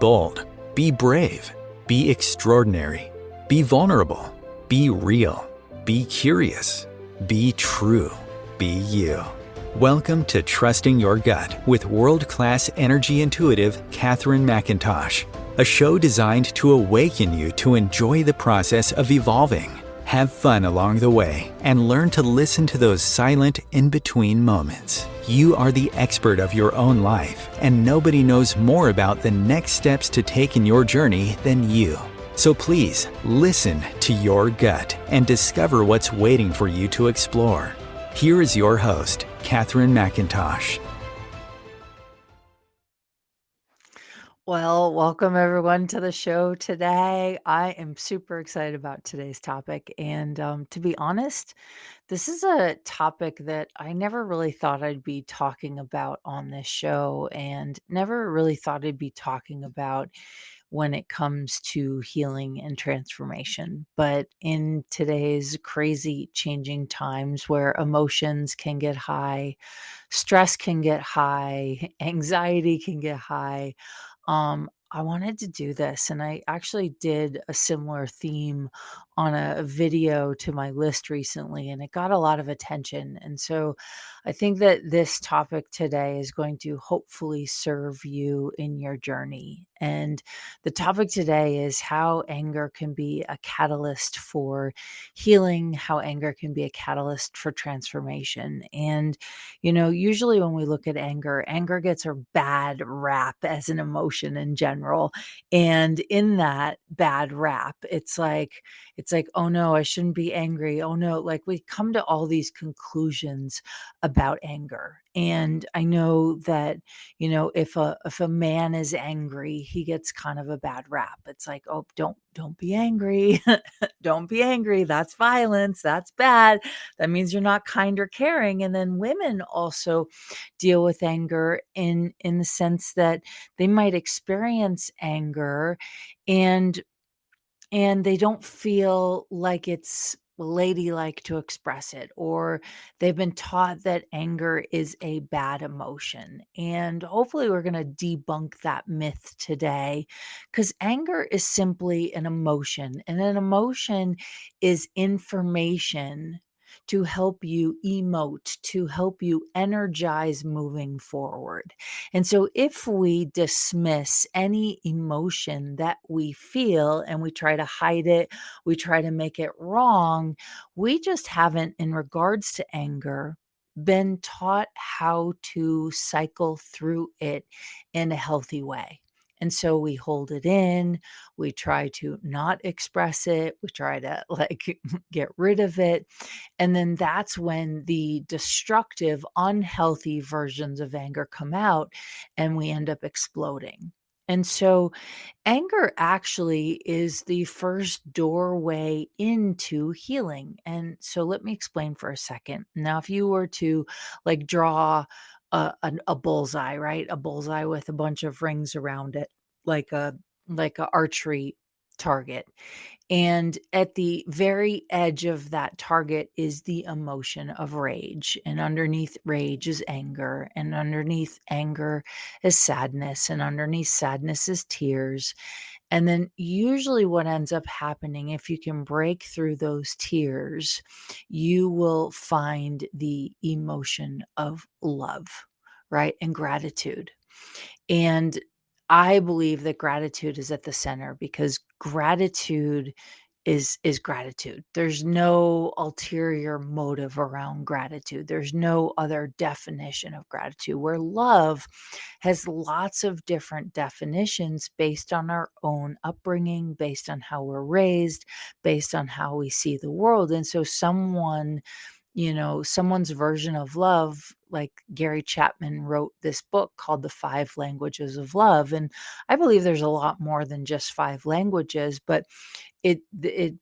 bold. Be brave. Be extraordinary. Be vulnerable. Be real. Be curious. Be true. Be you. Welcome to Trusting Your Gut with world-class energy intuitive Katherine McIntosh, a show designed to awaken you to enjoy the process of evolving, have fun along the way, and learn to listen to those silent in-between moments. You are the expert of your own life, and nobody knows more about the next steps to take in your journey than you. So please, listen to your gut and discover what's waiting for you to explore. Here is your host, Katherine McIntosh. Well, welcome everyone to the show today. I am super excited about today's topic. And to be honest, this is a topic that I never really thought I'd be talking about on this show and never really thought I'd be talking about when it comes to healing and transformation. But in today's crazy changing times where emotions can get high, stress can get high, anxiety can get high, I wanted to do this, and I actually did a similar theme on a video to my list recently, and it got a lot of attention. And so I think that this topic today is going to hopefully serve you in your journey. And the topic today is how anger can be a catalyst for healing, how anger can be a catalyst for transformation. And usually when we look at anger, anger gets a bad rap as an emotion in general. And in that bad rap, it's like, oh no, I shouldn't be angry. Oh no, like we come to all these conclusions about anger. And I know that, if a man is angry, he gets kind of a bad rap. It's like, oh, don't be angry. Don't be angry. That's violence. That's bad. That means you're not kind or caring. And then women also deal with anger in the sense that they might experience anger and they don't feel like it's ladylike to express it, or they've been taught that anger is a bad emotion. And hopefully we're going to debunk that myth today, because anger is simply an emotion, and an emotion is information to help you emote, to help you energize moving forward. And so if we dismiss any emotion that we feel and we try to hide it, we try to make it wrong, we just haven't, in regards to anger, been taught how to cycle through it in a healthy way. And so we hold it in, we try to not express it, we try to get rid of it. And then that's when the destructive, unhealthy versions of anger come out and we end up exploding. And so anger actually is the first doorway into healing. And so let me explain for a second. Now, if you were to draw a bullseye, right? A bullseye with a bunch of rings around it, like a archery target. And at the very edge of that target is the emotion of rage. And underneath rage is anger. And underneath anger is sadness. And underneath sadness is tears. And then usually what ends up happening, if you can break through those tears, you will find the emotion of love, right? And gratitude. And I believe that gratitude is at the center, because gratitude is gratitude. There's no ulterior motive around gratitude. There's no other definition of gratitude, where love has lots of different definitions based on our own upbringing, based on how we're raised, based on how we see the world. And so someone's version of love, like Gary Chapman wrote this book called The 5 Languages of Love. And I believe there's a lot more than just 5 languages, but it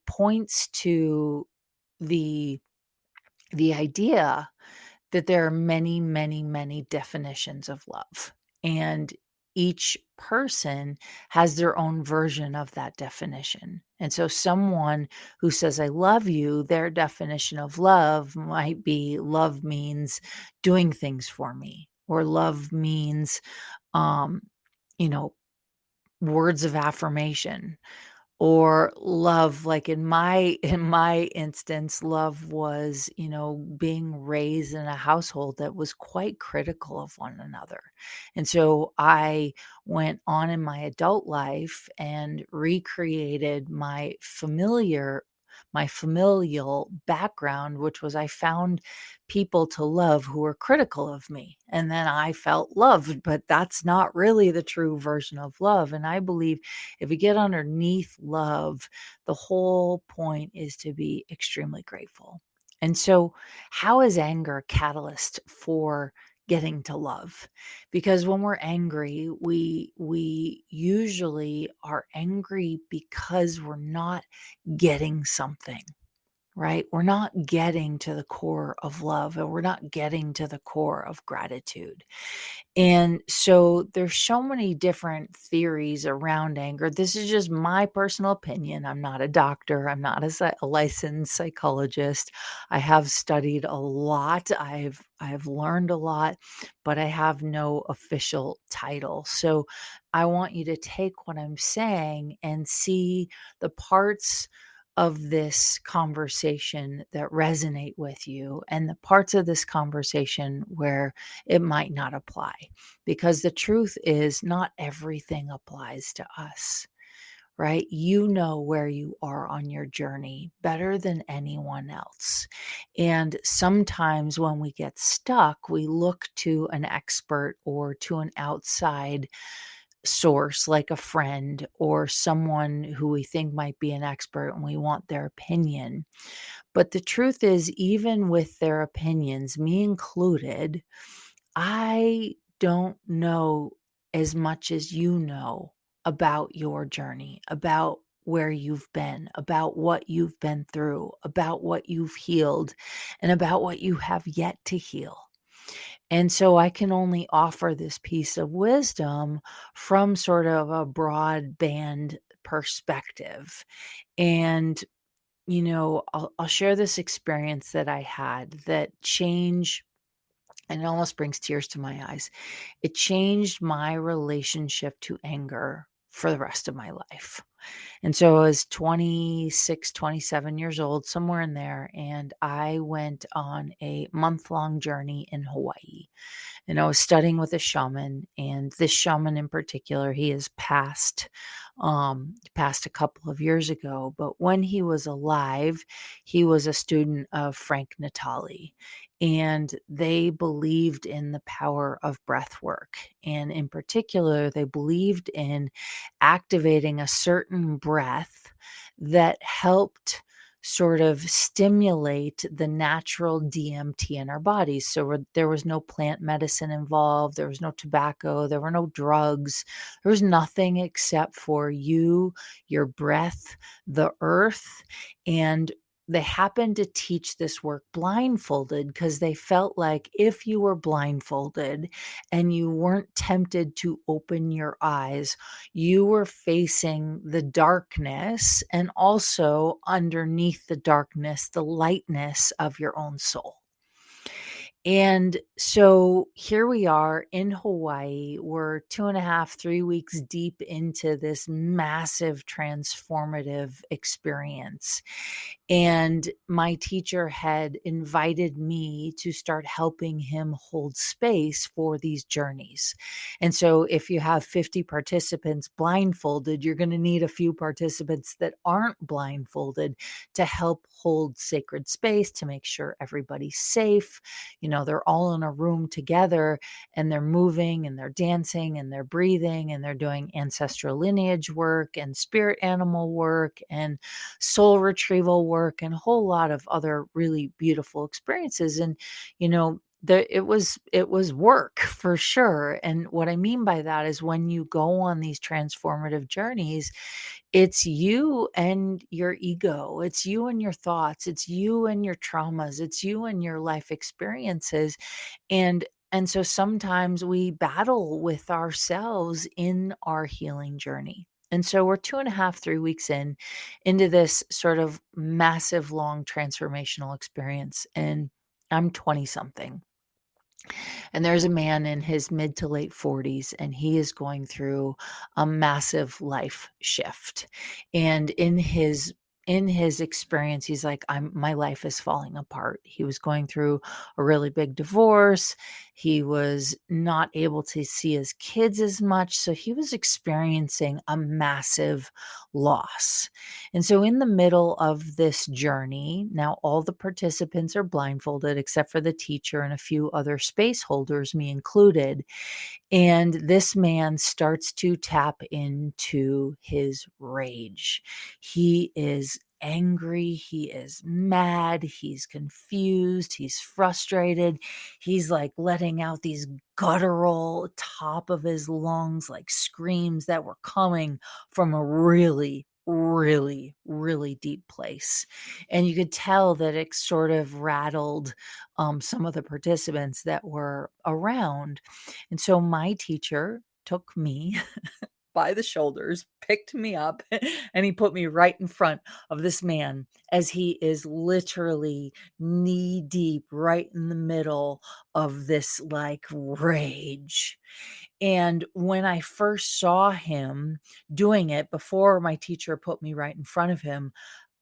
points to the idea that there are many, many, many definitions of love. And each person has their own version of that definition. And so someone who says, I love you, their definition of love might be, love means doing things for me, or love means, um, you know, words of affirmation or love. Like in my instance, love was, being raised in a household that was quite critical of one another. And so I went on in my adult life and recreated my familial background, which was I found people to love who were critical of me. And then I felt loved, but that's not really the true version of love. And I believe if you get underneath love, the whole point is to be extremely grateful. And so, how is anger a catalyst for getting to love? Because when we're angry, we usually are angry because we're not getting something, right? We're not getting to the core of love, and we're not getting to the core of gratitude. And so there's so many different theories around anger. This is just my personal opinion. I'm not a doctor. I'm not a licensed psychologist. I have studied a lot. I've learned a lot, but I have no official title. So I want you to take what I'm saying and see the parts of this conversation that resonate with you and the parts of this conversation where it might not apply, because the truth is not everything applies to us, right? You know where you are on your journey better than anyone else. And sometimes when we get stuck, we look to an expert or to an outside source like a friend or someone who we think might be an expert, and we want their opinion. But the truth is, even with their opinions, me included, I don't know as much as you know about your journey, about where you've been, about what you've been through, about what you've healed, and about what you have yet to heal. And so I can only offer this piece of wisdom from sort of a broadband perspective. And I'll share this experience that I had that changed, and it almost brings tears to my eyes. It changed my relationship to anger for the rest of my life. And so I was 26, 27 years old, somewhere in there, and I went on a month-long journey in Hawaii. And I was studying with a shaman, and this shaman in particular, he has passed a couple of years ago. But when he was alive, he was a student of Frank Natali, and they believed in the power of breath work. And in particular, they believed in activating a certain breath that helped sort of stimulate the natural DMT in our bodies. So there was no plant medicine involved, there was no tobacco, there were no drugs, there was nothing except for you, your breath, the earth. And they happened to teach this work blindfolded because they felt like if you were blindfolded and you weren't tempted to open your eyes, you were facing the darkness, and also underneath the darkness, the lightness of your own soul. And so here we are in Hawaii. We're 2.5, 3 weeks deep into this massive transformative experience. And my teacher had invited me to start helping him hold space for these journeys. And so if you have 50 participants blindfolded, you're going to need a few participants that aren't blindfolded to help hold sacred space, to make sure everybody's safe. They're all in a room together, and they're moving and they're dancing and they're breathing and they're doing ancestral lineage work and spirit animal work and soul retrieval work and a whole lot of other really beautiful experiences. And it was work for sure. And what I mean by that is when you go on these transformative journeys, it's you and your ego, it's you and your thoughts, it's you and your traumas, it's you and your life experiences. And so sometimes we battle with ourselves in our healing journey. And so we're 2.5, 3 weeks into this sort of massive, long transformational experience. And I'm 20 something. And there's a man in his mid to late 40s, and he is going through a massive life shift. And in his experience, he's like, my life is falling apart. He was going through a really big divorce. He was not able to see his kids as much. So he was experiencing a massive loss. And so, in the middle of this journey, now all the participants are blindfolded except for the teacher and a few other space holders, me included. And this man starts to tap into his rage. He is angry. He is mad. He's confused. He's frustrated. He's like letting out these guttural top of his lungs, like screams that were coming from a really, really, really deep place. And you could tell that it sort of rattled some of the participants that were around. And so my teacher took me by the shoulders, picked me up, and he put me right in front of this man as he is literally knee deep right in the middle of this like rage. And when I first saw him doing it before my teacher put me right in front of him,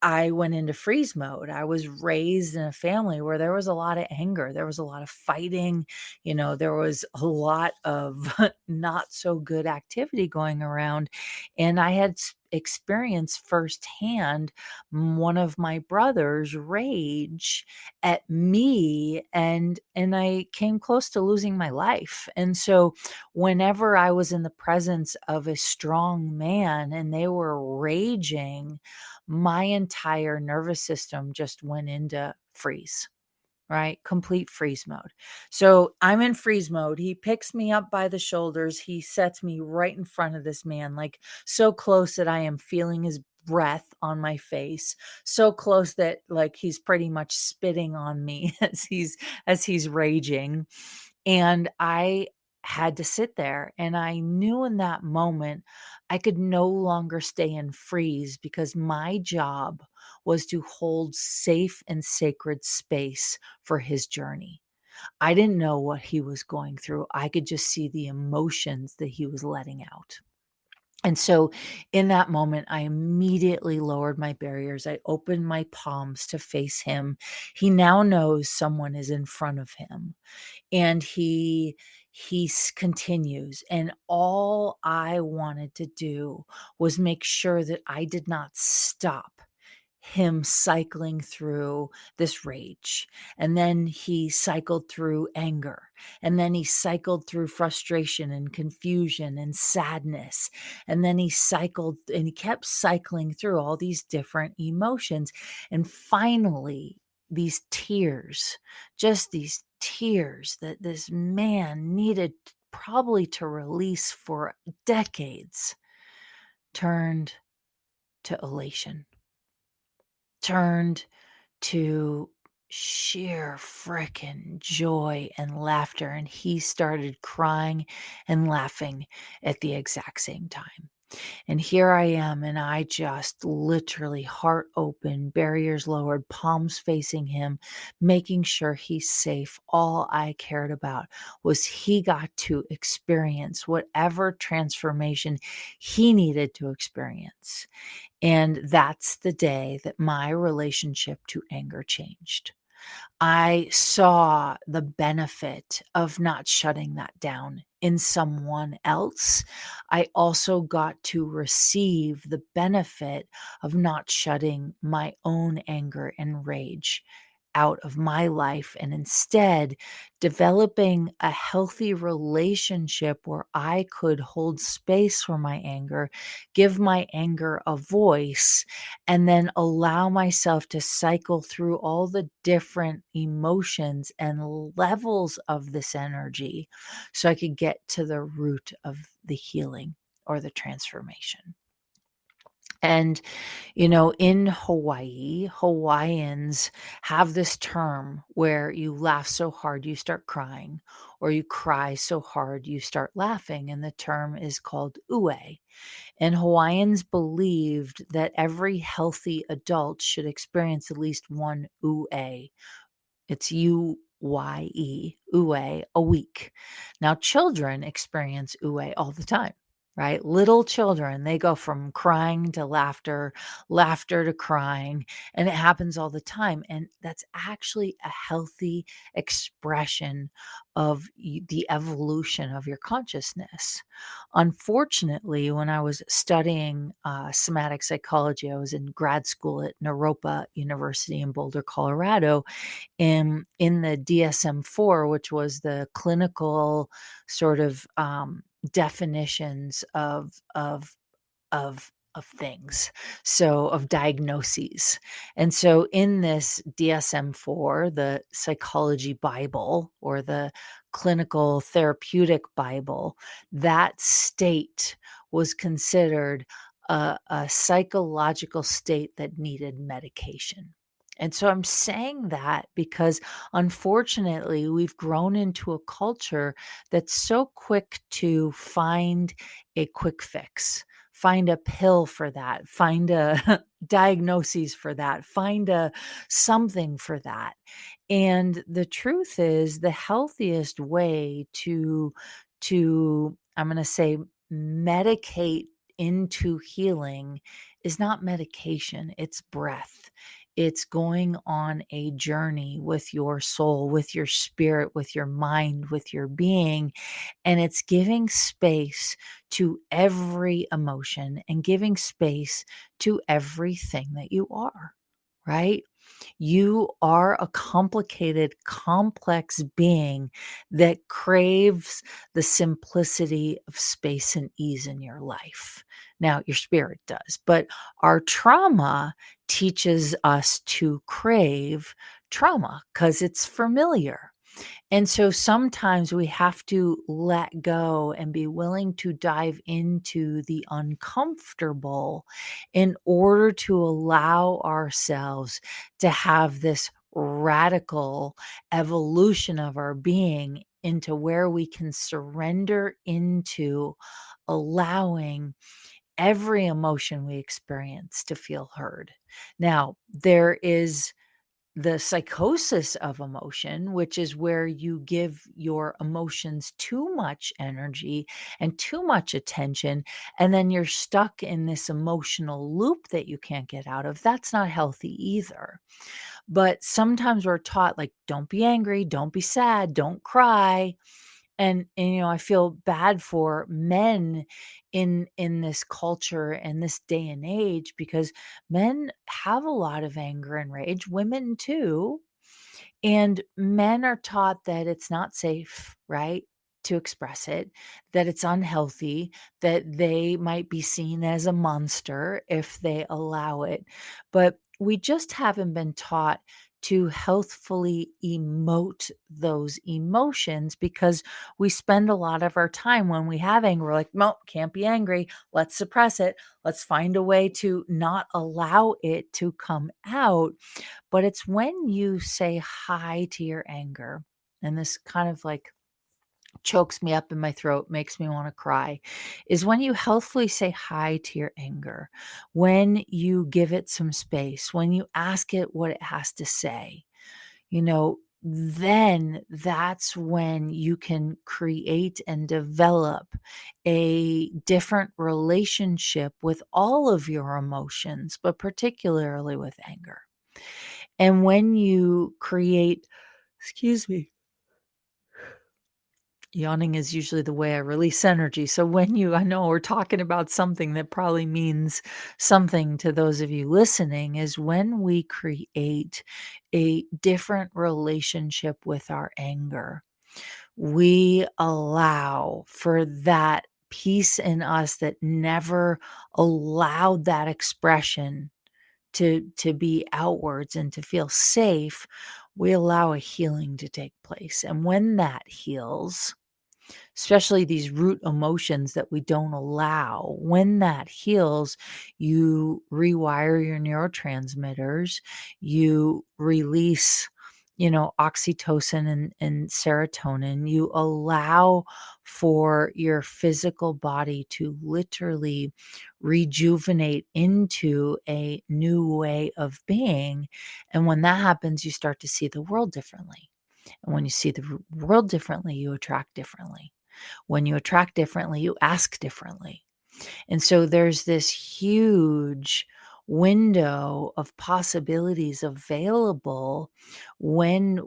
I went into freeze mode. I was raised in a family where there was a lot of anger, there was a lot of fighting, there was a lot of not so good activity going around. And I had experienced firsthand one of my brothers rage at me, and I came close to losing my life. And so whenever I was in the presence of a strong man and they were raging, my entire nervous system just went into freeze, right? Complete freeze mode. So I'm in freeze mode. He picks me up by the shoulders. He sets me right in front of this man, like so close that I am feeling his breath on my face, so close that like he's pretty much spitting on me as he's raging. And I had to sit there, and I knew in that moment I could no longer stay in freeze because my job was to hold safe and sacred space for his journey. I didn't know what he was going through. I could just see the emotions that he was letting out. And so in that moment, I immediately lowered my barriers. I opened my palms to face him. He now knows someone is in front of him, and he continues, and all I wanted to do was make sure that I did not stop him cycling through this rage. And then he cycled through anger. And then he cycled through frustration and confusion and sadness. And then he cycled and he kept cycling through all these different emotions. And finally, these tears, just these tears that this man needed probably to release for decades, turned to elation, turned to sheer frickin' joy and laughter, and he started crying and laughing at the exact same time. And here I am, and I just literally heart open, barriers lowered, palms facing him, making sure he's safe. All I cared about was he got to experience whatever transformation he needed to experience. And that's the day that my relationship to anger changed. I saw the benefit of not shutting that down in someone else. I also got to receive the benefit of not shutting my own anger and rage out of my life, and instead developing a healthy relationship where I could hold space for my anger, give my anger a voice, and then allow myself to cycle through all the different emotions and levels of this energy so I could get to the root of the healing or the transformation. And, in Hawaii, Hawaiians have this term where you laugh so hard you start crying, or you cry so hard you start laughing. And the term is called ue. And Hawaiians believed that every healthy adult should experience at least one ue. It's ue. UA, a week. Now, children experience UA all the time, right? Little children, they go from crying to laughter, laughter to crying, and it happens all the time. And that's actually a healthy expression of the evolution of your consciousness. Unfortunately, when I was studying somatic psychology, I was in grad school at Naropa University in Boulder, Colorado, in the DSM-4, which was the clinical sort of definitions of things, so of diagnoses. And so in this DSM-4, the psychology Bible or the clinical therapeutic Bible, that state was considered a psychological state that needed medication. And so I'm saying that because unfortunately, we've grown into a culture that's so quick to find a quick fix, find a pill for that, find a diagnoses for that, find a something for that. And the truth is the healthiest way to I'm going to say medicate into healing is not medication, it's breath. It's going on a journey with your soul, with your spirit, with your mind, with your being, and it's giving space to every emotion and giving space to everything that you are, right? You are a complicated, complex being that craves the simplicity of space and ease in your life. Now, your spirit does, but our trauma teaches us to crave trauma because it's familiar. And so sometimes we have to let go and be willing to dive into the uncomfortable in order to allow ourselves to have this radical evolution of our being into where we can surrender into allowing every emotion we experience to feel heard. Now, there is the psychosis of emotion, which is where you give your emotions too much energy and too much attention, and then you're stuck in this emotional loop that you can't get out of. That's not healthy either. But sometimes we're taught, like, don't be angry, don't be sad, don't cry. And I feel bad for men in this culture and this day and age because men have a lot of anger and rage, women too. And men are taught that it's not safe, right, to express it, that it's unhealthy, that they might be seen as a monster if they allow it. But we just haven't been taught to healthfully emote those emotions because we spend a lot of our time when we have anger, we're like, no, can't be angry. Let's suppress it. Let's find a way to not allow it to come out. But it's when you say hi to your anger, and this kind of like chokes me up in my throat, makes me want to cry, is when you healthfully say hi to your anger, when you give it some space, when you ask it what it has to say, then that's when you can create and develop a different relationship with all of your emotions, but particularly with anger. And when you create, excuse me, yawning is usually the way I release energy. So I know we're talking about something that probably means something to those of you listening, is when we create a different relationship with our anger, we allow for that piece in us that never allowed that expression to be outwards and to feel safe. We allow a healing to take place. And when that heals, especially these root emotions that we don't allow, when that heals, you rewire your neurotransmitters, you release, oxytocin and serotonin, you allow for your physical body to literally rejuvenate into a new way of being. And when that happens, you start to see the world differently. And when you see the world differently, you attract differently. When you attract differently, you ask differently. And so there's this huge window of possibilities available when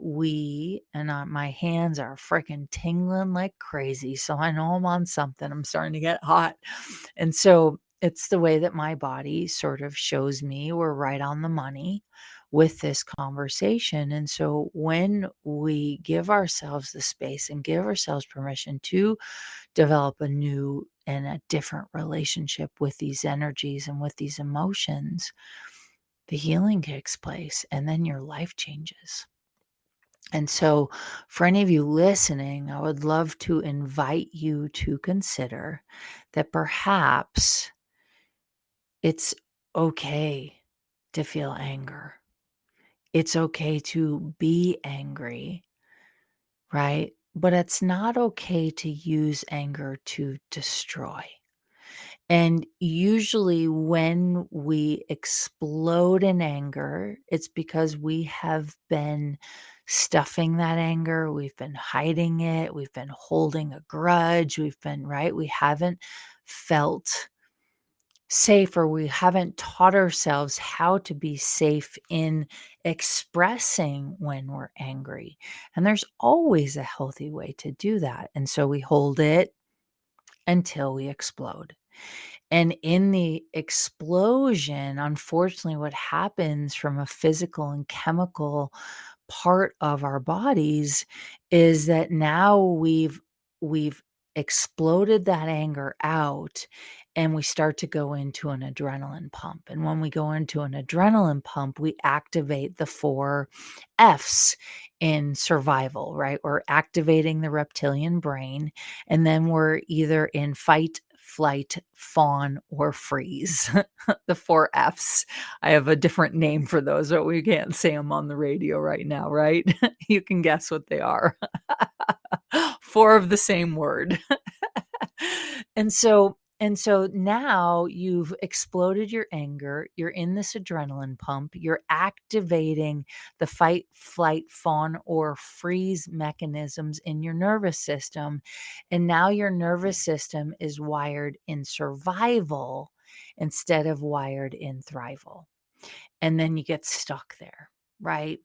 my hands are freaking tingling like crazy. So I know I'm on something. I'm starting to get hot. And so it's the way that my body sort of shows me we're right on the money with this conversation. And so when we give ourselves the space and give ourselves permission to develop a new and a different relationship with these energies and with these emotions, the healing takes place and then your life changes. And so, for any of you listening, I would love to invite you to consider that perhaps it's okay to feel anger. It's okay to be angry, right? But it's not okay to use anger to destroy. And usually, when we explode in anger, it's because we have been stuffing that anger. We've been hiding it. We've been holding a grudge. Right? We haven't felt safe, or we haven't taught ourselves how to be safe in expressing when we're angry. And there's always a healthy way to do that. And so we hold it until we explode. And in the explosion, unfortunately, what happens from a physical and chemical part of our bodies is that now we've exploded that anger out, and we start to go into an adrenaline pump. And when we go into an adrenaline pump, we activate the 4 F's in survival, right? We're activating the reptilian brain, and then we're either in fight, flight, fawn, or freeze. The 4 F's. I have a different name for those, but we can't say them on the radio right now, right? You can guess what they are. 4 of the same word. And so now you've exploded your anger, you're in this adrenaline pump, you're activating the fight, flight, fawn, or freeze mechanisms in your nervous system. And now your nervous system is wired in survival instead of wired in thrival. And then you get stuck there, right?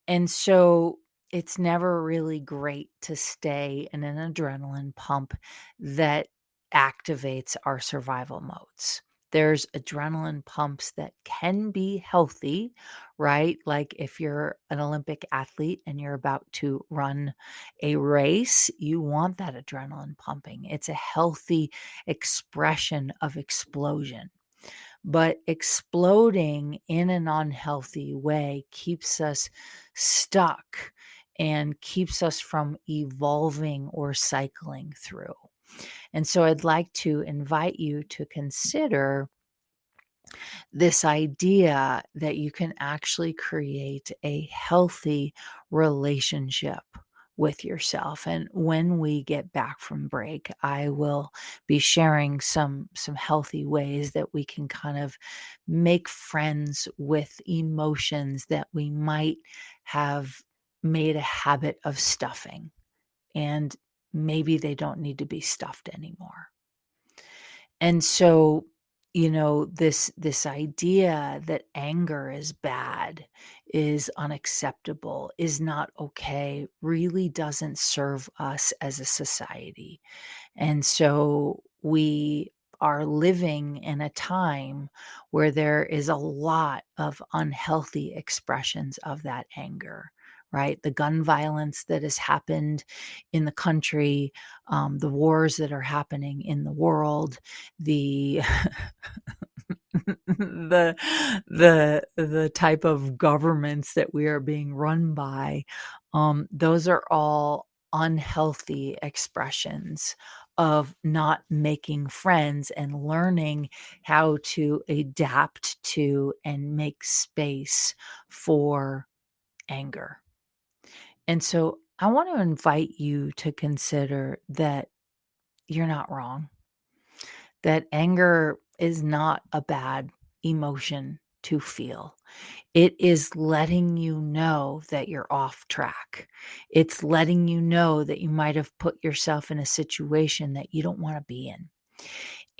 And so it's never really great to stay in an adrenaline pump that activates our survival modes. There's adrenaline pumps that can be healthy, right? Like if you're an Olympic athlete and you're about to run a race, you want that adrenaline pumping. It's a healthy expression of explosion. But exploding in an unhealthy way keeps us stuck and keeps us from evolving or cycling through. And so I'd like to invite you to consider this idea that you can actually create a healthy relationship with yourself. And when we get back from break, I will be sharing some healthy ways that we can kind of make friends with emotions that we might have made a habit of stuffing, and maybe they don't need to be stuffed anymore. And so, this idea that anger is bad, is unacceptable, is not okay, really doesn't serve us as a society. And so we are living in a time where there is a lot of unhealthy expressions of that anger, right? The gun violence that has happened in the country, the wars that are happening in the world, the the type of governments that we are being run by, those are all unhealthy expressions of not making friends and learning how to adapt to and make space for anger. And so I want to invite you to consider that you're not wrong, that anger is not a bad emotion to feel. It is letting you know that you're off track. It's letting you know that you might have put yourself in a situation that you don't want to be in.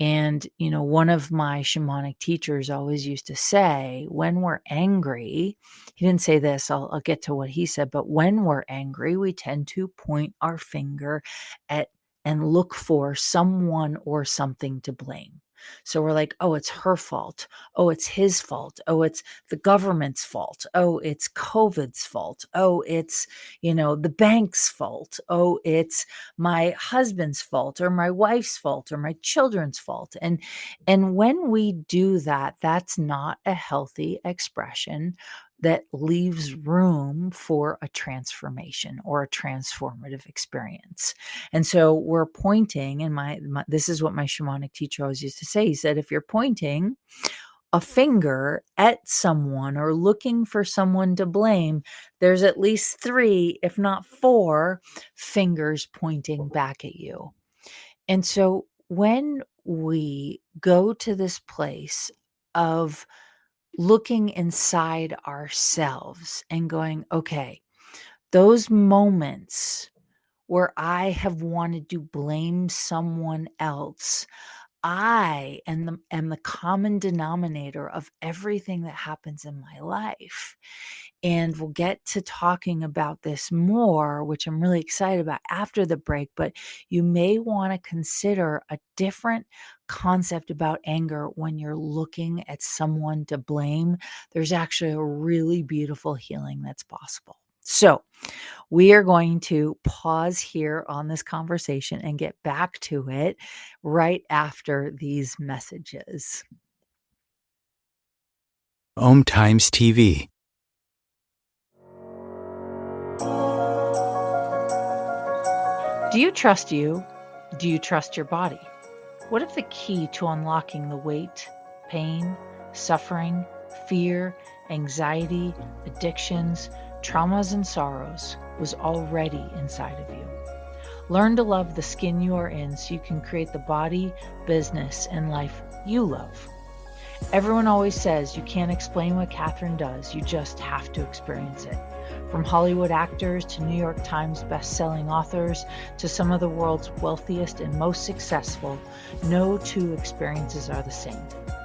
And, one of my shamanic teachers always used to say, when we're angry, he didn't say this, I'll get to what he said, but when we're angry, we tend to point our finger at and look for someone or something to blame. So we're like, oh, it's her fault. Oh, it's his fault. Oh, it's the government's fault. Oh, it's COVID's fault. Oh, it's, the bank's fault. Oh, it's my husband's fault or my wife's fault or my children's fault. And when we do that, that's not a healthy expression that leaves room for a transformation or a transformative experience. And so we're pointing, and this is what my shamanic teacher always used to say. He said, if you're pointing a finger at someone or looking for someone to blame, there's at least 3, if not 4 fingers pointing back at you. And so when we go to this place of looking inside ourselves and going, okay, those moments where I have wanted to blame someone else, I am the common denominator of everything that happens in my life. And we'll get to talking about this more, which I'm really excited about after the break. But you may want to consider a different concept about anger when you're looking at someone to blame. There's actually a really beautiful healing that's possible. So, we are going to pause here on this conversation and get back to it right after these messages. OMTimes TV. Do you trust you? Do you trust your body? What if the key to unlocking the weight, pain, suffering, fear, anxiety, addictions, traumas, and sorrows was already inside of you? Learn to love the skin you are in so you can create the body, business, and life you love. Everyone always says you can't explain what Katherine does, you just have to experience it. From Hollywood actors to New York Times best-selling authors to some of the world's wealthiest and most successful, no 2 experiences are the same.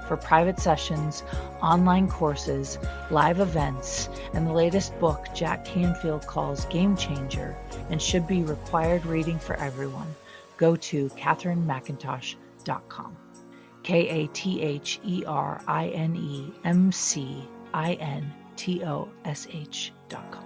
For private sessions, online courses, live events, and the latest book Jack Canfield calls Game Changer and should be required reading for everyone, go to katherinemcintosh.com. KatherineMcintosh.com.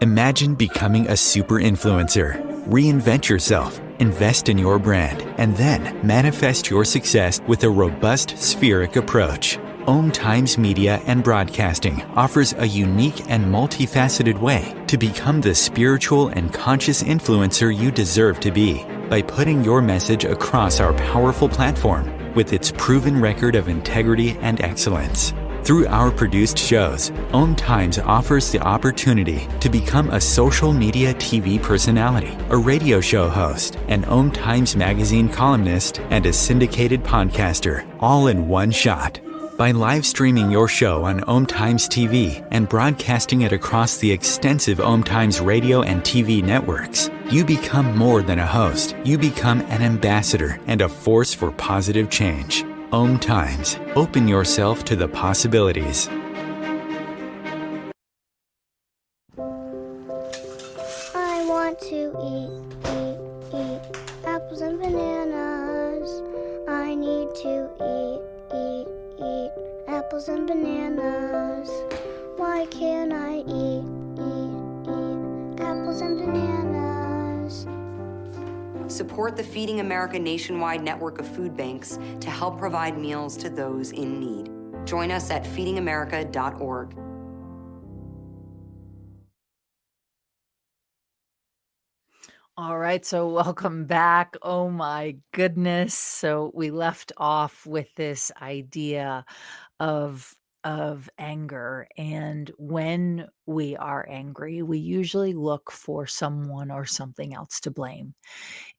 Imagine becoming a super influencer. Reinvent yourself, invest in your brand, and then manifest your success with a robust spheric approach. OMTimes Media and Broadcasting offers a unique and multifaceted way to become the spiritual and conscious influencer you deserve to be by putting your message across our powerful platform with its proven record of integrity and excellence. Through our produced shows, OMTimes offers the opportunity to become a social media TV personality, a radio show host, an OMTimes magazine columnist, and a syndicated podcaster, all in one shot. By live streaming your show on OMTimes TV and broadcasting it across the extensive OMTimes radio and TV networks, you become more than a host. You become an ambassador and a force for positive change. OMTimes. Open yourself to the possibilities. I want to eat apples and bananas. I need to eat apples and bananas. Why can't I eat apples and bananas? Support the Feeding America nationwide network of food banks to help provide meals to those in need. Join us at feedingamerica.org. All right, so welcome back. Oh my goodness. So we left off with this idea of of anger. And when we are angry, we usually look for someone or something else to blame.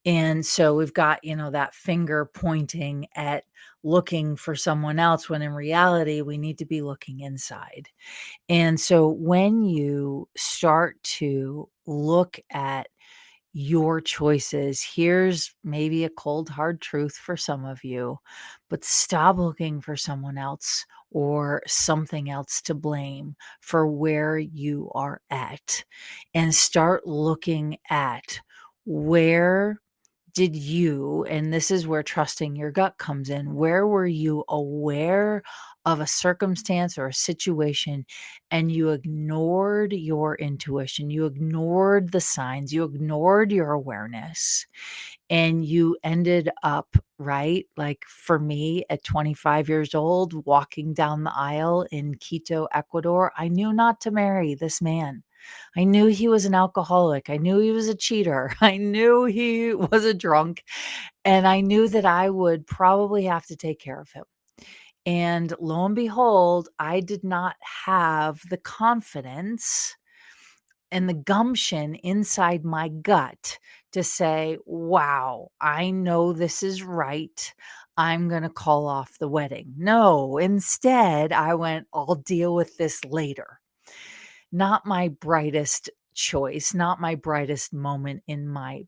And so we've got, that finger pointing at looking for someone else when in reality, we need to be looking inside. And so when you start to look at your choices, here's maybe a cold, hard truth for some of you, but stop looking for someone else or something else to blame for where you are at and start looking at where did you, and this is where trusting your gut comes in, where were you aware of a circumstance or a situation and you ignored your intuition, you ignored the signs, you ignored your awareness, and you ended up, right? Like for me at 25 years old, walking down the aisle in Quito, Ecuador, I knew not to marry this man. I knew he was an alcoholic. I knew he was a cheater. I knew he was a drunk. And I knew that I would probably have to take care of him. And lo and behold, I did not have the confidence and the gumption inside my gut to say, wow, I know this is right. I'm going to call off the wedding. No, instead, I went, I'll deal with this later. Not my brightest choice, not my brightest moment in my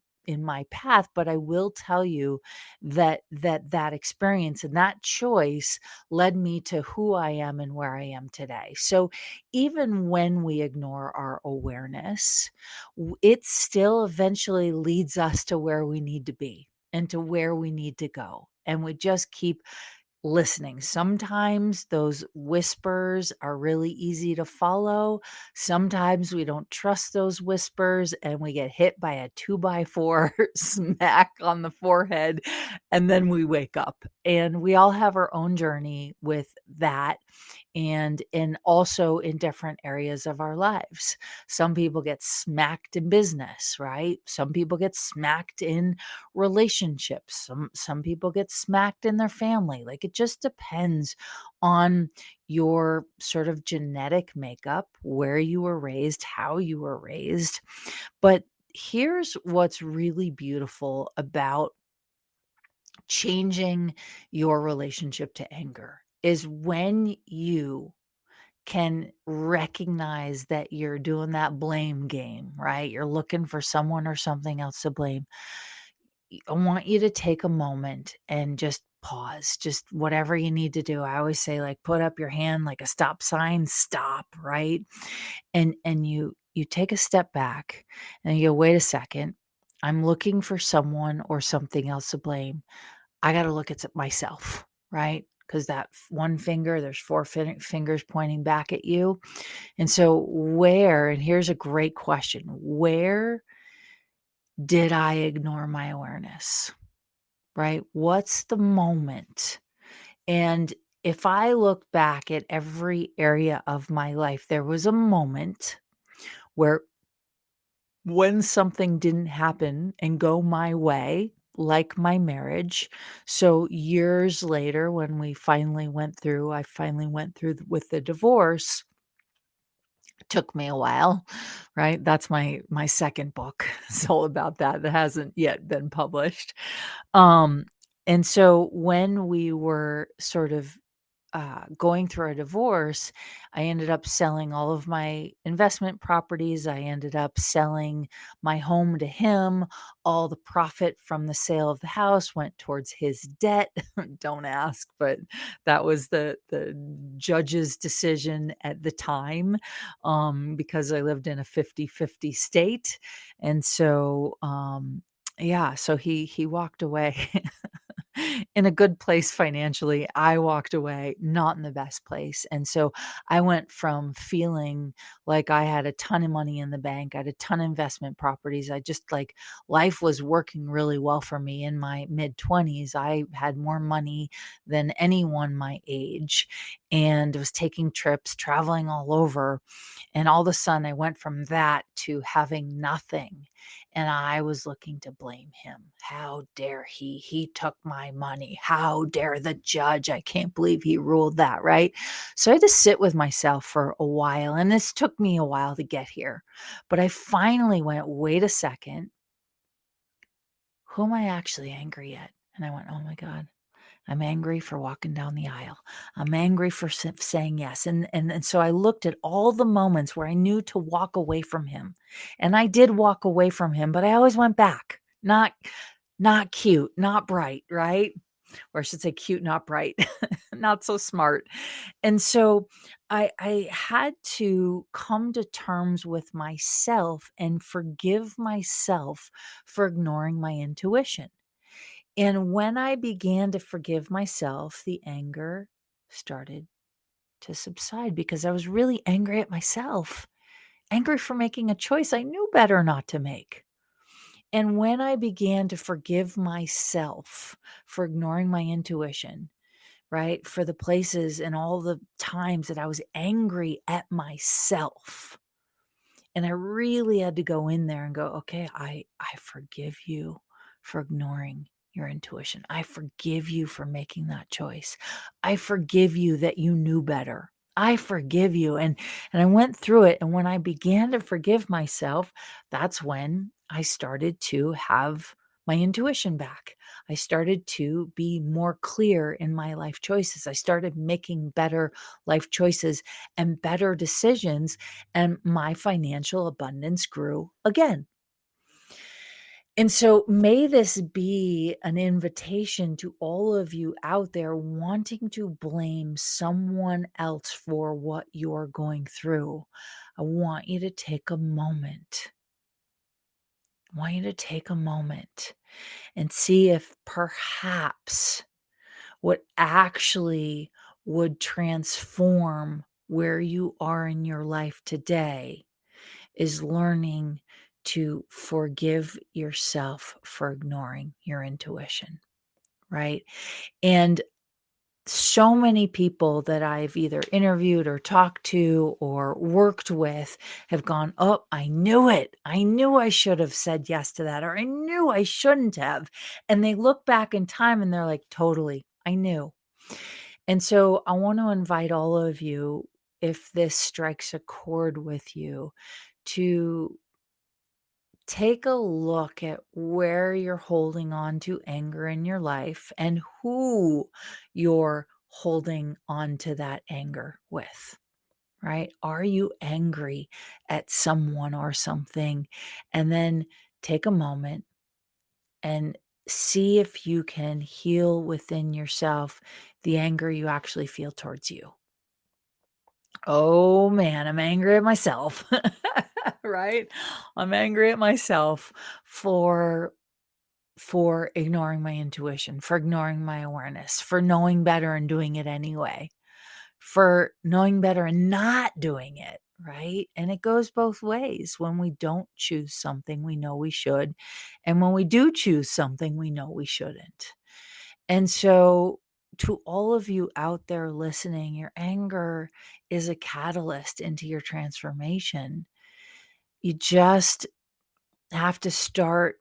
path, but I will tell you that experience and that choice led me to who I am and where I am today. So even when we ignore our awareness, it still eventually leads us to where we need to be and to where we need to go. And we just keep listening. Sometimes those whispers are really easy to follow. Sometimes we don't trust those whispers and we get hit by a 2x4 smack on the forehead and then we wake up. And we all have our own journey with that and also in different areas of our lives. Some people get smacked in business, right? Some people get smacked in relationships. Some people get smacked in their family. Like it just depends on your sort of genetic makeup, where you were raised, how you were raised. But here's what's really beautiful about changing your relationship to anger is when you can recognize that you're doing that blame game, right? You're looking for someone or something else to blame. I want you to take a moment and just pause, just whatever you need to do. I always say like put up your hand like a stop sign, stop, right? And you take a step back and you go, wait a second. I'm looking for someone or something else to blame. I got to look at myself, right? Because that one finger, there's four fingers pointing back at you. And so, where, and here's a great question, where did I ignore my awareness, right? What's the moment? And if I look back at every area of my life, there was a moment where when something didn't happen and go my way, like my marriage. So years later, when I finally went through with the divorce. Took me a while, right? That's my second book. It's all about that. That hasn't yet been published. Um, and so when we were sort of going through a divorce, I ended up selling all of my investment properties. I ended up selling my home to him. All the profit from the sale of the house went towards his debt. Don't ask, but that was the judge's decision at the time, because I lived in a 50-50 state. And so, yeah, so he walked away in a good place financially. I walked away not in the best place. And so I went from feeling like I had a ton of money in the bank, I had a ton of investment properties. I just like life was working really well for me in my mid 20s. I had more money than anyone my age and was taking trips, traveling all over. And all of a sudden I went from that to having nothing. And I was looking to blame him. How dare he? He took my money. How dare the judge? I can't believe he ruled that, right? So I had to sit with myself for a while. And this took me a while to get here. But I finally went, wait a second. Who am I actually angry at? And I went, oh my God. I'm angry for walking down the aisle. I'm angry for saying yes. And so I looked at all the moments where I knew to walk away from him. And I did walk away from him, but I always went back. Not cute, not bright, right? Or I should say cute, not bright, not so smart. And so I had to come to terms with myself and forgive myself for ignoring my intuition. And when I began to forgive myself, the anger started to subside because I was really angry at myself, angry for making a choice I knew better not to make. And when I began to forgive myself for ignoring my intuition, right, for the places and all the times that I was angry at myself, and I really had to go in there and go, okay, I forgive you for ignoring your intuition. I forgive you for making that choice. I forgive you that you knew better. I forgive you. And I went through it. And when I began to forgive myself, that's when I started to have my intuition back. I started to be more clear in my life choices. I started making better life choices and better decisions, and my financial abundance grew again. And so may this be an invitation to all of you out there wanting to blame someone else for what you're going through. I want you to take a moment. I want you to take a moment and see if perhaps what actually would transform where you are in your life today is learning to forgive yourself for ignoring your intuition, right? And so many people that I've either interviewed or talked to or worked with have gone, oh, I knew it. I knew I should have said yes to that, or I knew I shouldn't have. And they look back in time and they're like, totally, I knew. And so I want to invite all of you, if this strikes a chord with you, to take a look at where you're holding on to anger in your life and who you're holding on to that anger with, right? Are you angry at someone or something? And then take a moment and see if you can heal within yourself the anger you actually feel towards you. Oh man, I'm angry at myself, right? I'm angry at myself for ignoring my intuition, for ignoring my awareness, for knowing better and doing it anyway, for knowing better and not doing it, right? And it goes both ways. When we don't choose something, we know we should. And when we do choose something, we know we shouldn't. And so, to all of you out there listening, your anger is a catalyst into your transformation. You just have to start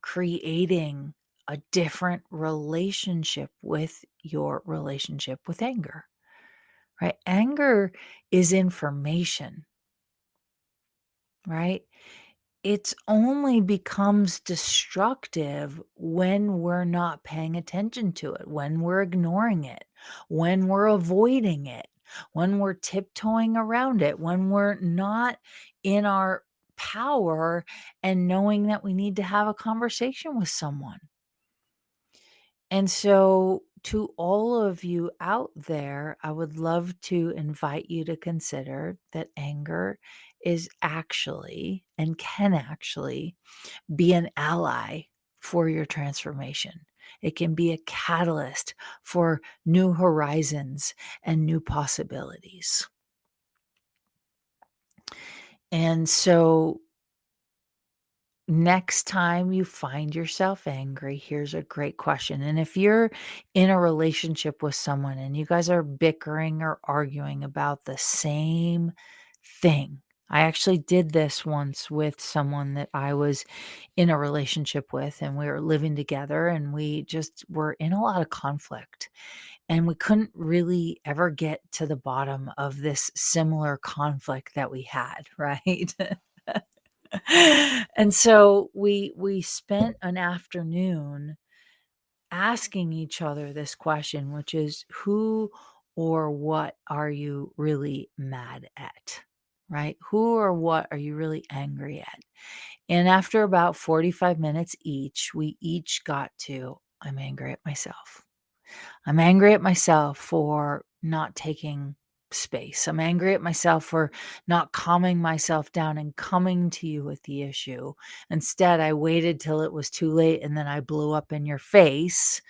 creating a different relationship with your relationship with anger, right? Anger is information, right? It's only becomes destructive when we're not paying attention to it, when we're ignoring it, when we're avoiding it, when we're tiptoeing around it, when we're not in our power and knowing that we need to have a conversation with someone. And so, to all of you out there, I would love to invite you to consider that anger is actually and can actually be an ally for your transformation. It can be a catalyst for new horizons and new possibilities. And so, next time you find yourself angry, here's a great question. And if you're in a relationship with someone and you guys are bickering or arguing about the same thing, I actually did this once with someone that I was in a relationship with, and we were living together, and we just were in a lot of conflict. And we couldn't really ever get to the bottom of this similar conflict that we had, right? And so we spent an afternoon asking each other this question, which is, who or what are you really mad at? Right? Who or what are you really angry at? And after about 45 minutes each, we each got to, I'm angry at myself. I'm angry at myself for not taking space. I'm angry at myself for not calming myself down and coming to you with the issue. Instead, I waited till it was too late and then I blew up in your face,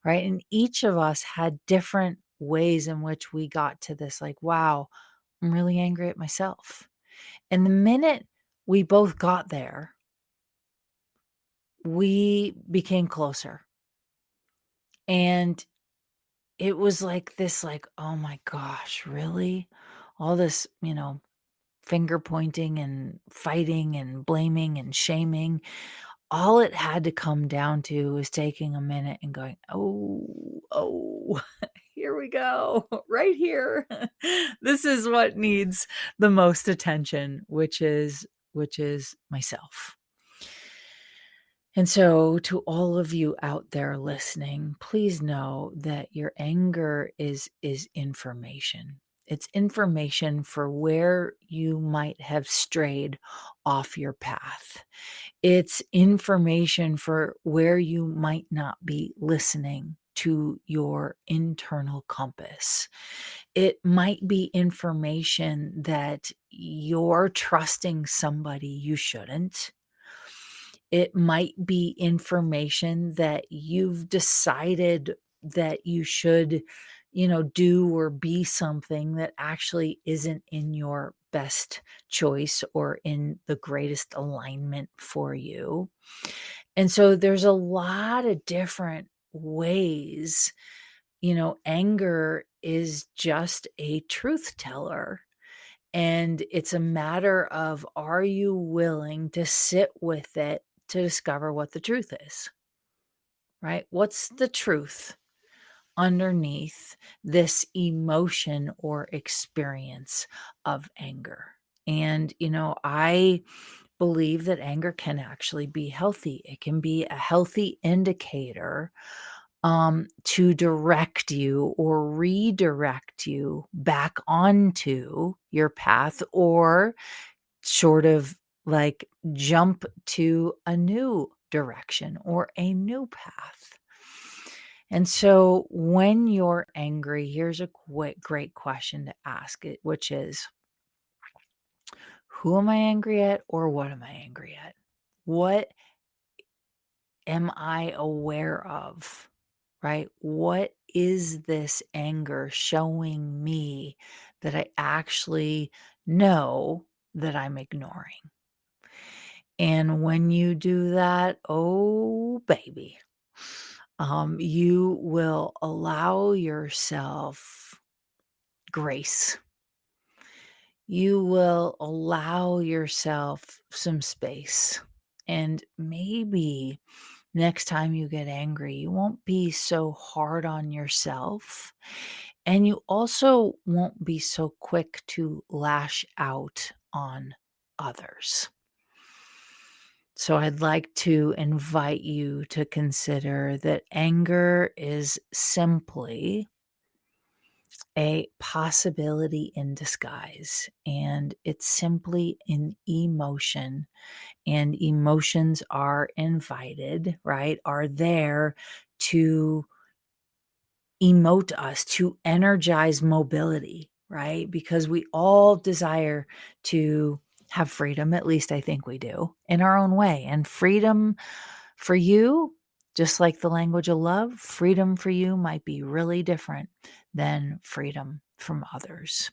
right? And each of us had different ways in which we got to this, like, wow, I'm really angry at myself. And the minute we both got there, we became closer. And it was like this, like, "Oh my gosh, really? All this, finger pointing and fighting and blaming and shaming." All it had to come down to was taking a minute and going, "Oh, oh, here we go, right here. This is what needs the most attention, which is myself." And so, to all of you out there listening, please know that your anger is information. It's information for where you might have strayed off your path. It's information for where you might not be listening to your internal compass. It might be information that you're trusting somebody you shouldn't. It might be information that you've decided that you should, do or be something that actually isn't in your best choice or in the greatest alignment for you. And so there's a lot of different ways. Anger is just a truth teller. And it's a matter of, are you willing to sit with it to discover what the truth is, right? What's the truth underneath this emotion or experience of anger? And, I believe that anger can actually be healthy. It can be a healthy indicator to direct you or redirect you back onto your path, or sort of like jump to a new direction or a new path. And so when you're angry, here's a great question to ask it, which is, who am I angry at, or what am I angry at? What am I aware of? Right? What is this anger showing me that I actually know that I'm ignoring? And when you do that, oh baby, you will allow yourself grace. You will allow yourself some space. And maybe next time you get angry, you won't be so hard on yourself. And you also won't be so quick to lash out on others. So I'd like to invite you to consider that anger is simply a possibility in disguise, and it's simply an emotion, and emotions are invited, right? Are there to emote us, to energize mobility, right? Because we all desire to have freedom. At least I think we do, in our own way. And freedom for you, just like the language of love, freedom for you might be really different than freedom from others.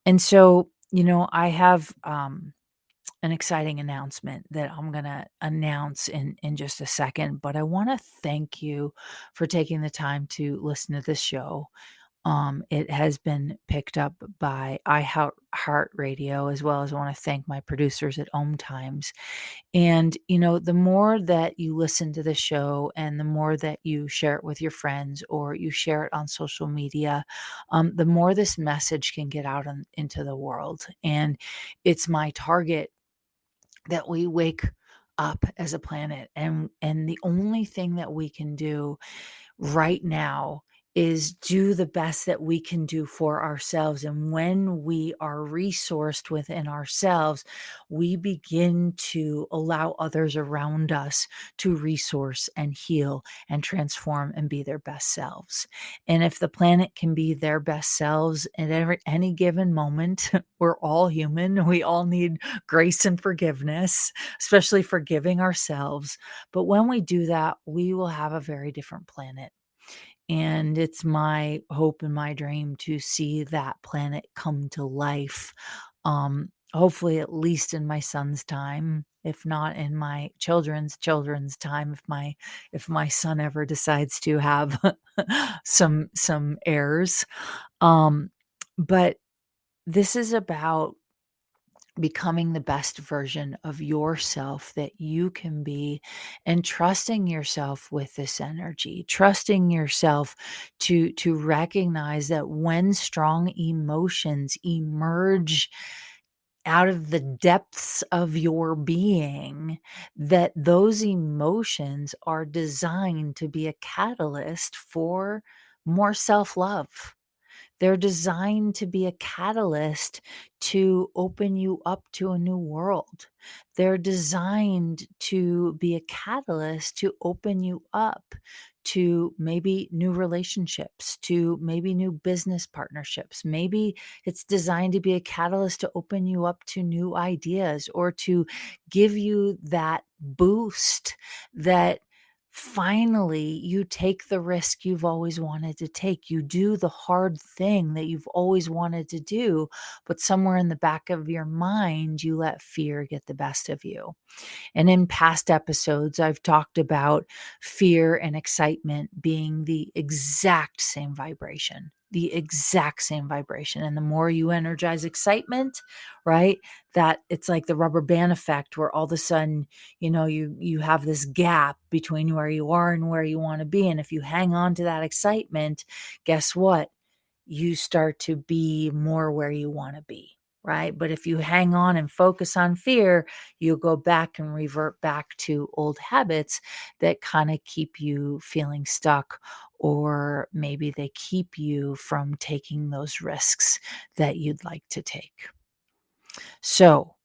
And so, I have an exciting announcement that I'm going to announce in just a second, but I want to thank you for taking the time to listen to this show. It has been picked up by iHeartRadio, as well as I want to thank my producers at OMTimes. And, the more that you listen to the show and the more that you share it with your friends or you share it on social media, the more this message can get out into the world. And it's my target that we wake up as a planet. And the only thing that we can do right now is do the best that we can do for ourselves. And when we are resourced within ourselves, we begin to allow others around us to resource and heal and transform and be their best selves. And if the planet can be their best selves at any given moment, we're all human. We all need grace and forgiveness, especially forgiving ourselves. But when we do that, we will have a very different planet. And it's my hope and my dream to see that planet come to life. Hopefully, at least in my son's time, if not in my children's time, if my son ever decides to have some heirs. But this is about becoming the best version of yourself that you can be, and trusting yourself with this energy, trusting yourself to recognize that when strong emotions emerge out of the depths of your being, that those emotions are designed to be a catalyst for more self-love. They're designed to be a catalyst to open you up to a new world. They're designed to be a catalyst to open you up to maybe new relationships, to maybe new business partnerships. Maybe it's designed to be a catalyst to open you up to new ideas or to give you that boost that finally you take the risk you've always wanted to take. You do the hard thing that you've always wanted to do, but somewhere in the back of your mind, you let fear get the best of you. And in past episodes, I've talked about fear and excitement being the exact same vibration, the exact same vibration. And the more you energize excitement, right, that it's like the rubber band effect where all of a sudden, you have this gap between where you are and where you want to be. And if you hang on to that excitement, guess what? You start to be more where you want to be, right? But if you hang on and focus on fear, you'll go back and revert back to old habits that kind of keep you feeling stuck, or maybe they keep you from taking those risks that you'd like to take. So,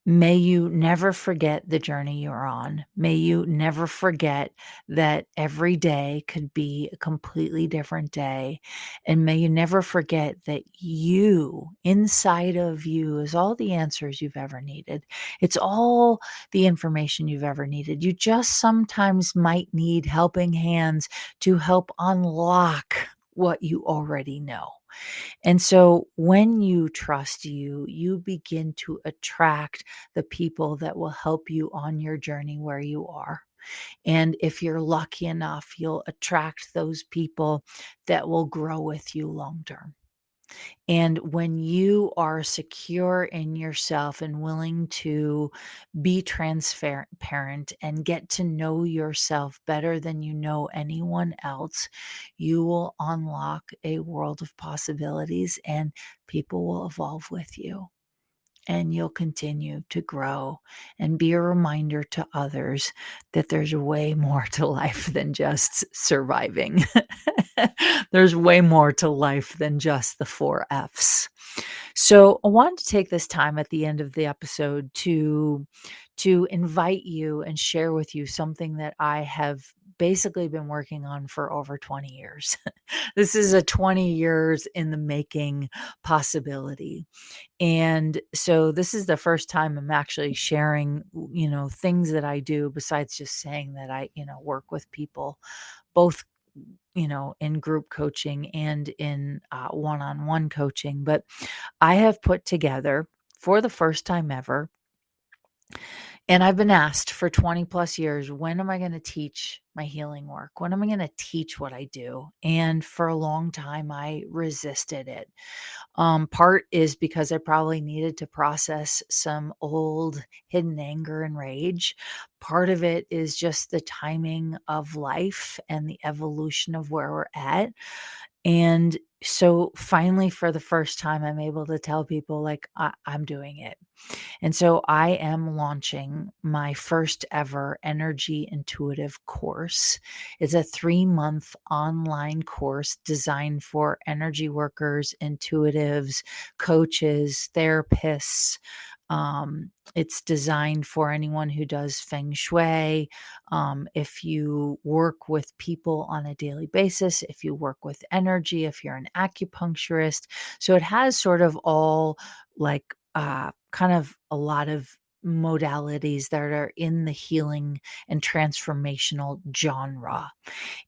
may you never forget the journey you're on. May you never forget that every day could be a completely different day. And may you never forget that you, inside of you, is all the answers you've ever needed. It's all the information you've ever needed. You just sometimes might need helping hands to help unlock what you already know. And so when you trust you, you begin to attract the people that will help you on your journey where you are. And if you're lucky enough, you'll attract those people that will grow with you long term. And when you are secure in yourself and willing to be transparent and get to know yourself better than you know anyone else, you will unlock a world of possibilities and people will evolve with you. And you'll continue to grow and be a reminder to others that there's way more to life than just surviving. There's way more to life than just the 4 F's. So I wanted to take this time at the end of the episode to invite you and share with you something that I have basically been working on for over 20 years. This is a 20 years in the making possibility. And so this is the first time I'm actually sharing, things that I do besides just saying that I, work with people, both, in group coaching and in one-on-one coaching. But I have put together for the first time ever, and I've been asked for 20 plus years, when am I going to teach my healing work? When am I going to teach what I do? And for a long time, I resisted it. Part is because I probably needed to process some old hidden anger and rage. Part of it is just the timing of life and the evolution of where we're at. And so finally, for the first time, I'm able to tell people, like, I'm doing it. And so I am launching my first ever energy intuitive course. It's a 3-month online course designed for energy workers, intuitives, coaches, therapists. It's designed for anyone who does feng shui. If you work with people on a daily basis, if you work with energy, if you're an acupuncturist. So it has sort of all like kind of a lot of modalities that are in the healing and transformational genre.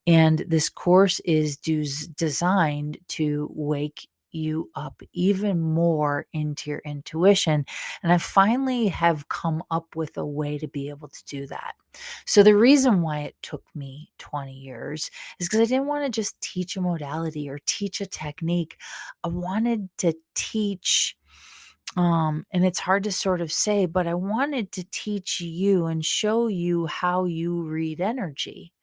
And this course is designed to wake you up even more into your intuition. And I finally have come up with a way to be able to do that. So the reason why it took me 20 years is because I didn't want to just teach a modality or teach a technique. I wanted to teach and it's hard to sort of say, but I wanted to teach you and show you how you read energy.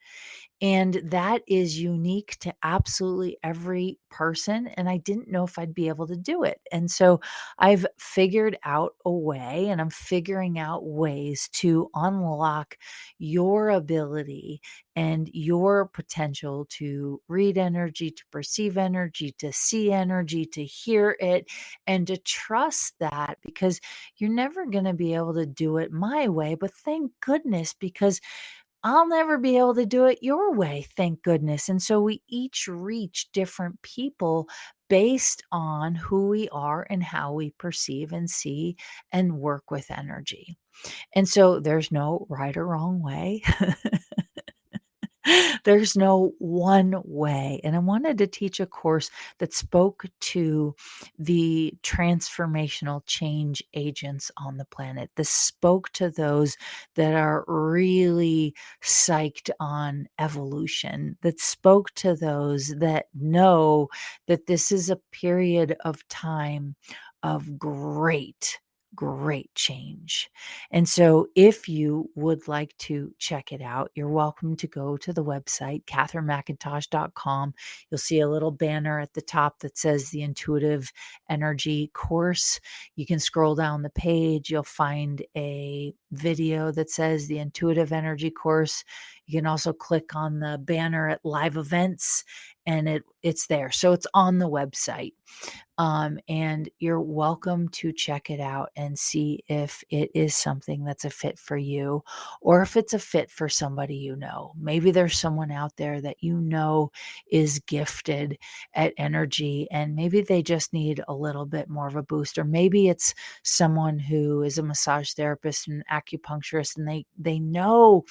And that is unique to absolutely every person. And I didn't know if I'd be able to do it. And so I've figured out a way, and I'm figuring out ways to unlock your ability and your potential to read energy, to perceive energy, to see energy, to hear it, and to trust that, because you're never going to be able to do it my way. But thank goodness, because I'll never be able to do it your way, thank goodness. And so we each reach different people based on who we are and how we perceive and see and work with energy. And so there's no right or wrong way. There's no one way. And I wanted to teach a course that spoke to the transformational change agents on the planet. This spoke to those that are really psyched on evolution, that spoke to those that know that this is a period of time of great change. And so if you would like to check it out, you're welcome to go to the website, katherinemcintosh.com. You'll see a little banner at the top that says the Intuitive Energy Course. You can scroll down the page. You'll find a video that says the Intuitive Energy Course. You can also click on the banner at live events, and it's there. So it's on the website. And you're welcome to check it out and see if it is something that's a fit for you, or if it's a fit for somebody you know. Maybe there's someone out there that you know is gifted at energy, and maybe they just need a little bit more of a boost. Or maybe it's someone who is a massage therapist and acupuncturist, and they know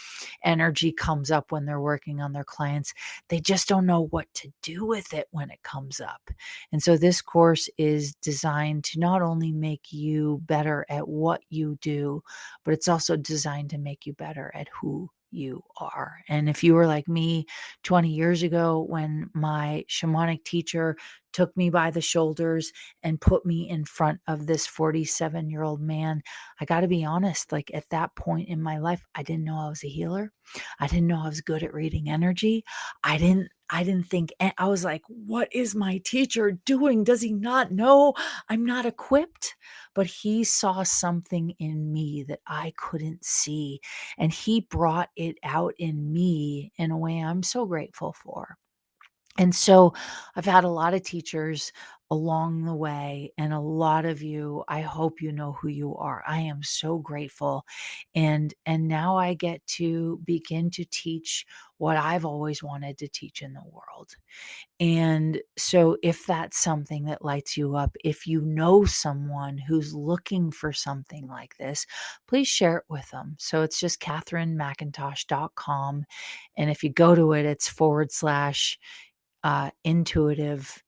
energy comes up when they're working on their clients. They just don't know what to do with it when it comes up. And so this course is designed to not only make you better at what you do, but it's also designed to make you better at who you are. And if you were like me 20 years ago, when my shamanic teacher took me by the shoulders and put me in front of this 47-year-old man, I got to be honest, like at that point in my life, I didn't know I was a healer. I didn't know I was good at reading energy. I didn't think, I was like, what is my teacher doing? Does he not know I'm not equipped? But he saw something in me that I couldn't see, and he brought it out in me in a way I'm so grateful for. And so I've had a lot of teachers along the way, and a lot of you, I hope you know who you are. I am so grateful. And now I get to begin to teach what I've always wanted to teach in the world. And so if that's something that lights you up, if you know someone who's looking for something like this, please share it with them. So it's just katherinemcintosh.com. And if you go to it, it's /intuitive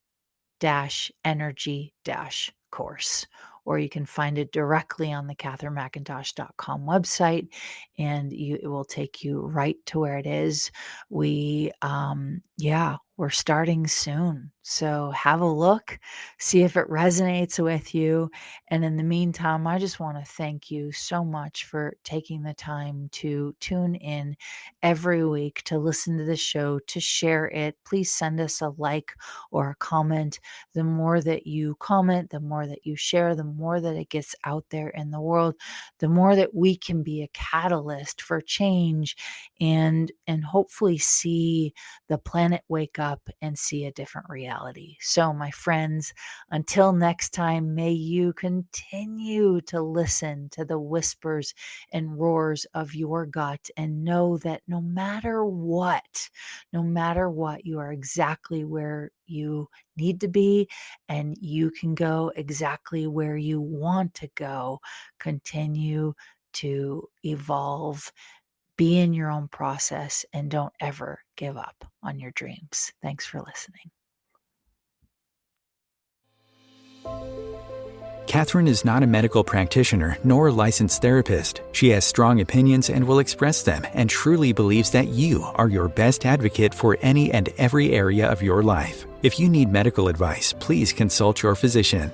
energy course, or you can find it directly on the katherinemcintosh.com website, and it will take you right to where it is. We're starting soon. So have a look, see if it resonates with you. And in the meantime, I just want to thank you so much for taking the time to tune in every week, to listen to the show, to share it. Please send us a like or a comment. The more that you comment, the more that you share, the more that it gets out there in the world, the more that we can be a catalyst for change and hopefully see the planet wake up and see a different reality. So, my friends, until next time, may you continue to listen to the whispers and roars of your gut and know that no matter what, you are exactly where you need to be, and you can go exactly where you want to go. Continue to evolve, be in your own process, and don't ever give up on your dreams. Thanks for listening. Katherine is not a medical practitioner nor a licensed therapist. She has strong opinions and will express them, and truly believes that you are your best advocate for any and every area of your life. If you need medical advice, please consult your physician.